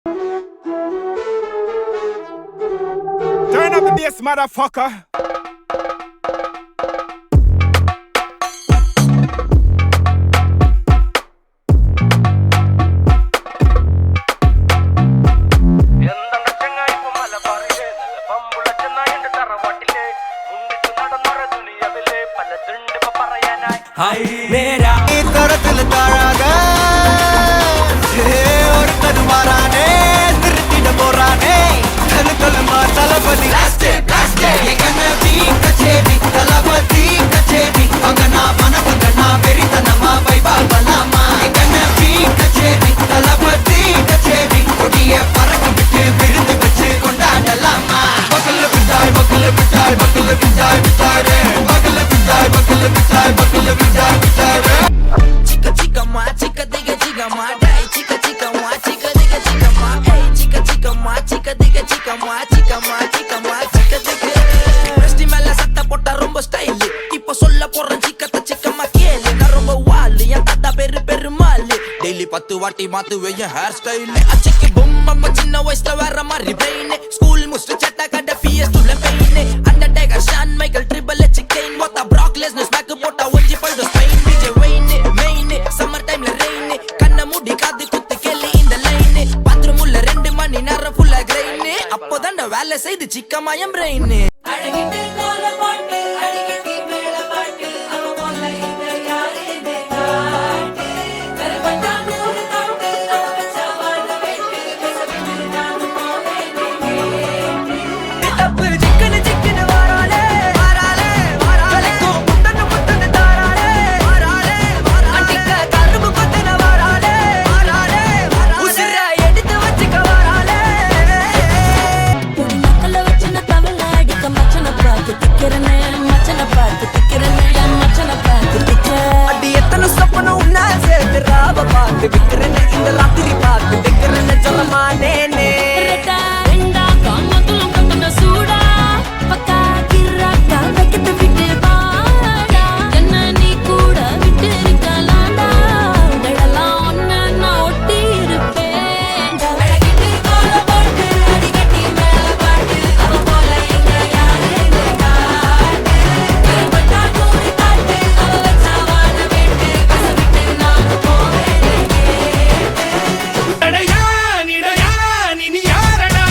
Turn up the bass, motherfucker. मेरा तरह दिल तारागा और तनवाराने तिरती डबोराने धन कल मातलपति प्लास्टिक ये कन्ने भी कचेरी तलपति कचेरी अगना मनक गना बेरी तनमा बैबा बलामा ये कन्ने भी कचेरी तलपति कचेरी कोडिये परक बिटे बिरद बच्चे कोंडा डलामा बगल बिटाई बगल बिटाई बगल बिटाई बिटाई रे बगल बिटाई बगल बिटाई बगल बिटाई बिटाई रे chica chica ma chica ma dai chica chica ma chica ma hey chica chica ma chica ma chica ma chica Resti mela satta potta rombo style tipo solla porra chica ma kiele na rombo wali ya tada peru mali daily 10 vaati maatu veya hair style achiki bomba chinna vayasla vera mari brain school mustu chatta kada ps to le pain undertaker Shawn Michael Triple H Kane what a Brock Lesnar smack potta onji paldo Spain DJ Wayne main summer time la rain kanna mudi kaadu kutti kelli in the line bathroom ulla 2 mani nara full grain appodanda vela seidhu chica ma em brain அழகிட்டு கோல போட்டு அடிக்கடி மேல பாட்டு அவ போல இந்த யாரே காட்டு கருப்பட்டா நூறு காட்டு அவ வச்சவான வெட்டு பேசவிட்டு நான் போவேன் தப்பு சிக்கன வாராலே கலைக்கும் முத்தன தாராலே அண்டிக்க கரும்பு கொத்தன வாராலே உசிர எடுத்து வச்சுக்க வாராலே பொடி மக்கள வச்சுன தவள அடிக்க மச்சன பார்த்து திக்கிறனே மச்சன பார்த்து திக்கிறனே என் மச்சன பார்த்து திக்க அடி எத்தனை சொப்பன உன்னா சேர்த்து ராவ பார்த்து விக்கிறேன்னு இந்த ராத்திரி பார்த்து விக்கிறேன்னு சொல்லமானேனே ரெட்டா ரெண்டா காமத்துலம் கட்டன சூடா பக்கா கிராக்கா வைக்கத்து விட்டு பாடா என்ன நீ கூட விட்டு இருக்கலாம்டா உடலாம் ஒன்ன நான் ஒட்டி இருப்பேன் அழகிட்டு கோல போட்டு அடிக்கடி மேல பாட்டு அவ போல எங்க யாரு காட்டு கருப்பட்டா நூறு காட்டு அவ வச்சவான வெட்டு பேசவிட்டு நான் போவேன் அடையா நிடையா நீ யாரடா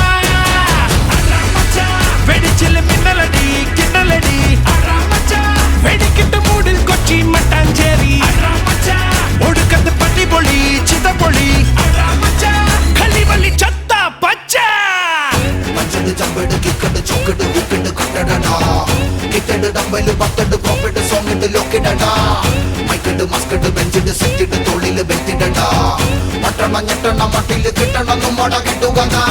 அடா மச்சான் வெடிச்சில மின்னலடி கின்னலடி அடா மச்சான் வெடிக்கிட்டு மூடில் கொச்சி மட்டாஞ்சேரி அடா மச்சான் ஒடுக்கத்து பட்டி பொலி சித பொலி அடா மச்சான் கலிவலி சத்தா பச்சா மச்சடு ஜம்படு கிக்கடு சொக்கடு விக்கடு கட்டடடா கிட்டடு டம்பலு பத்தடு ப்ராஃபிட் சாங்கிட்டு லோக்கிடடா மைக்கடு மஸ்கடு பெஞ்சிடு செட்டிடு தொழிலு வெட்டிடடா மட்டண ஞெட்டண மட்டிலு கிட்டண நம்மட கிட்டுகடா